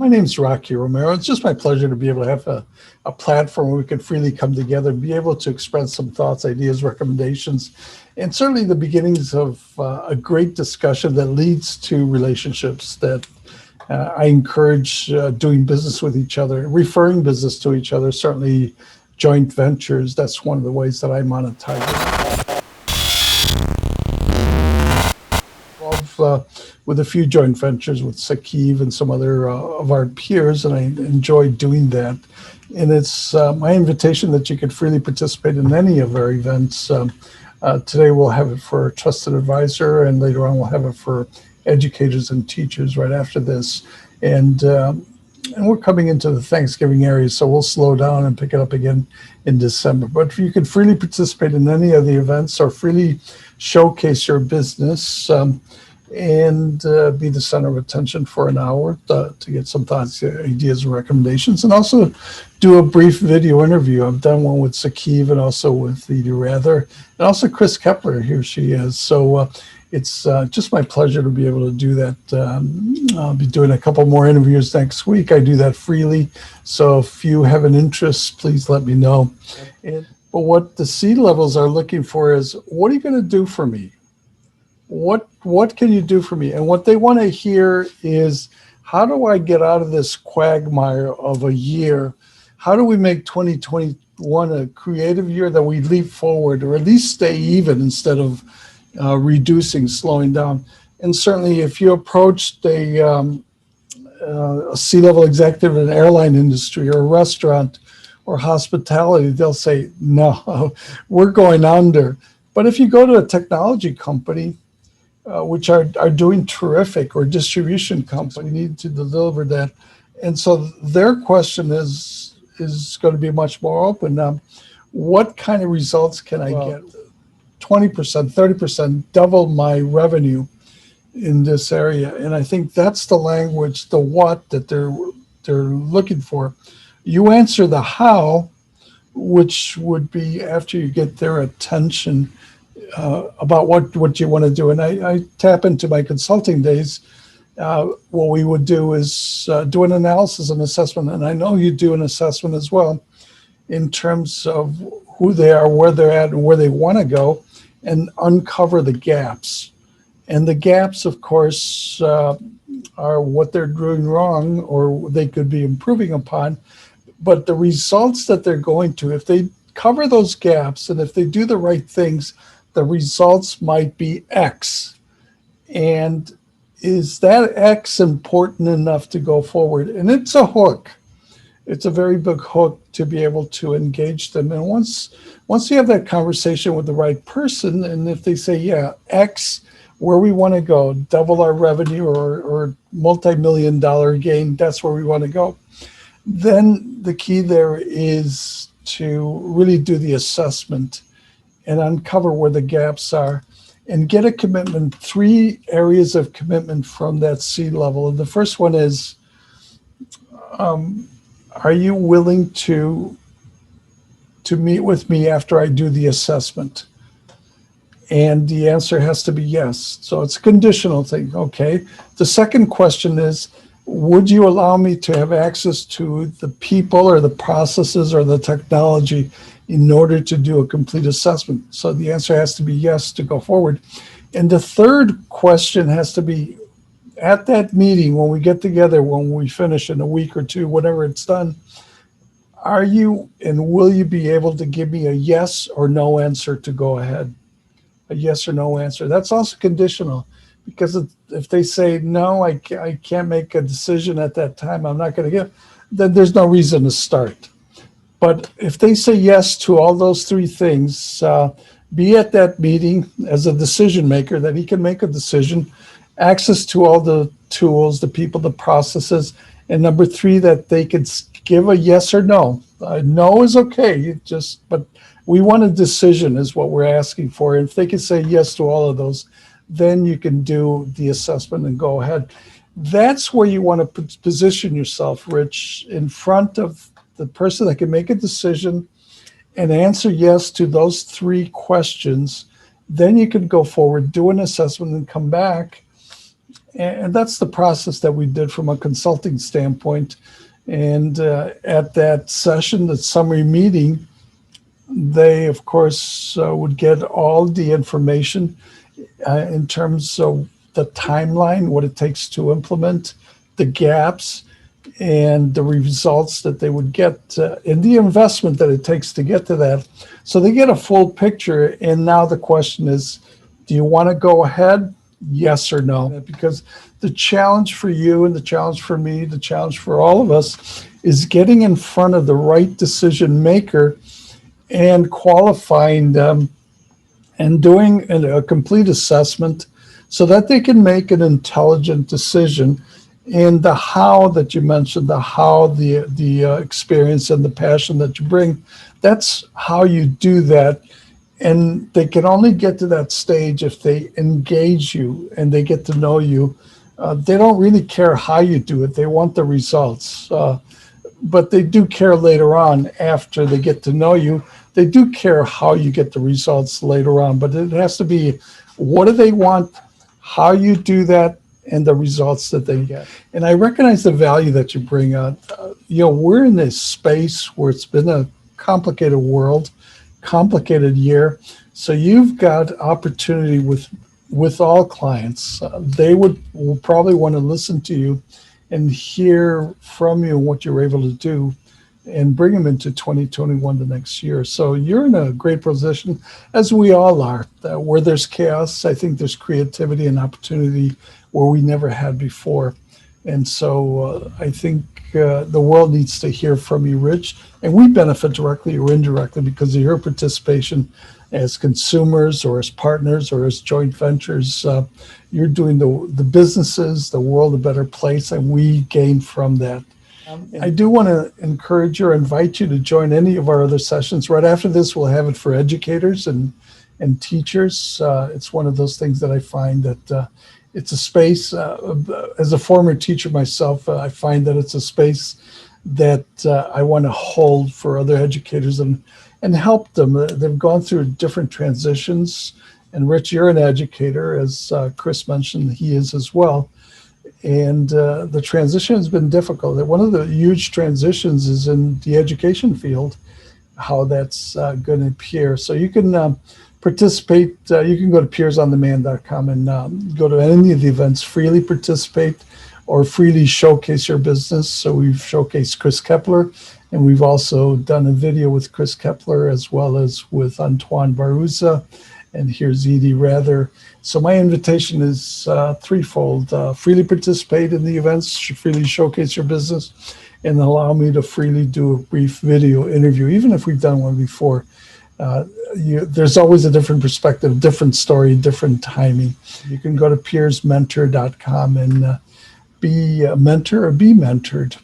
My name's Rocky Romero. It's just my pleasure to be able to have a platform where we can freely come together and be able to express some thoughts, ideas, recommendations, and certainly the beginnings of a great discussion that leads to relationships that I encourage doing business with each other, referring business to each other, certainly joint ventures. That's one of the ways that I monetize it. With a few joint ventures with Sakiv and some other of our peers, and I enjoy doing that. And it's my invitation that you could freely participate in any of our events. Today we'll have it for a trusted advisor, and later on we'll have it for educators and teachers right after this. And we're coming into the Thanksgiving area, so we'll slow down and pick it up again in December. But if you could freely participate in any of the events or freely showcase your business, and be the center of attention for an hour to get some thoughts, ideas, and recommendations, and also do a brief video interview. I've done one with Sakiv and also with Edie Rather, and also Chris Kepler, here she is. So it's just my pleasure to be able to do that. I'll be doing a couple more interviews next week. I do that freely. So if you have an interest, please let me know. But what the C-levels are looking for is, what are you going to do for me? What can you do for me? And what they want to hear is, how do I get out of this quagmire of a year? How do we make 2021 a creative year that we leap forward, or at least stay even instead of reducing, slowing down? And certainly if you approached a C-level executive in an airline industry or a restaurant or hospitality, they'll say, no, we're going under. But if you go to a technology company, which are doing terrific, or distribution company, need to deliver that. And so their question is going to be much more open. What kind of results can I get? 20%, 30%, double my revenue in this area. And I think that's the language, the what, that they're looking for. You answer the how, which would be after you get their attention about what you want to do. And I tap into my consulting days. What we would do is do an analysis and assessment. And I know you do an assessment as well in terms of who they are, where they're at, and where they want to go, and uncover the gaps. And the gaps, of course, are what they're doing wrong or they could be improving upon. But the results that they're going to, if they cover those gaps and if they do the right things, the results might be X. And is that X important enough to go forward? And it's a hook. It's a very big hook to be able to engage them. And once you have that conversation with the right person, and if they say, yeah, X, where we want to go, double our revenue or multi-million-dollar gain, that's where we want to go. Then the key there is to really do the assessment and uncover where the gaps are and get a commitment, 3 areas of commitment from that C-level. And the first one is, are you willing to meet with me after I do the assessment? And the answer has to be yes. So it's a conditional thing. Okay. The second question is, would you allow me to have access to the people or the processes or the technology in order to do a complete assessment? So the answer has to be yes to go forward. And the third question has to be, at that meeting, when we get together, when we finish in a week or two, whatever it's done, are you and will you be able to give me a yes or no answer to go ahead? A yes or no answer. That's also conditional, because if they say, no, I can't make a decision at that time, I'm not going to give, then there's no reason to start. But if they say yes to all those 3 things, be at that meeting as a decision maker, that he can make a decision, access to all the tools, the people, the processes, and number 3, that they could give a yes or no. No is okay, but we want a decision is what we're asking for. And if they can say yes to all of those, then you can do the assessment and go ahead. That's where you want to position yourself, Rich, in front of the person that can make a decision and answer yes to those 3 questions. Then you can go forward, do an assessment, and come back And that's the process that we did from a consulting standpoint. And at that session, the summary meeting, they, of course, would get all the information in terms of the timeline, what it takes to implement, the gaps, and the results that they would get, and the investment that it takes to get to that. So they get a full picture. And now the question is, do you want to go ahead? Yes or no? Because the challenge for you and the challenge for me, the challenge for all of us is getting in front of the right decision maker and qualifying them and doing a complete assessment so that they can make an intelligent decision. And the how that you mentioned, the how, the experience and the passion that you bring, that's how you do that. And they can only get to that stage if they engage you and they get to know you. They don't really care how you do it. They want the results. But they do care later on after they get to know you. They do care how you get the results later on. But it has to be, what do they want, how you do that, and the results that they get. And I recognize the value that you bring out. We're in this space where it's been a complicated world, complicated year. So you've got opportunity with all clients. They will probably want to listen to you and hear from you what you're able to do and bring them into 2021 the next year. So you're in a great position, as we all are. Where there's chaos, I think there's creativity and opportunity where we never had before. And so I think the world needs to hear from you, Rich. And we benefit directly or indirectly because of your participation as consumers or as partners or as joint ventures. You're doing the businesses, the world a better place, and we gain from that. I do want to encourage you or invite you to join any of our other sessions. Right after this, we'll have it for educators and teachers. It's one of those things that I find that it's a space, as a former teacher myself, I find that it's a space that I want to hold for other educators and help them. They've gone through different transitions. And Rich, you're an educator, as Chris mentioned, he is as well. And the transition has been difficult. One of the huge transitions is in the education field, how that's going to appear. So you can participate. You can go to peersondemand.com and go to any of the events, freely participate or freely showcase your business. So we've showcased Chris Kepler, and we've also done a video with Chris Kepler as well as with Antoine Baruza. And here's Edie Rather. So my invitation is threefold. Freely participate in the events, freely showcase your business, and allow me to freely do a brief video interview, even if we've done one before. There's always a different perspective, different story, different timing. You can go to peersmentor.com and be a mentor or be mentored.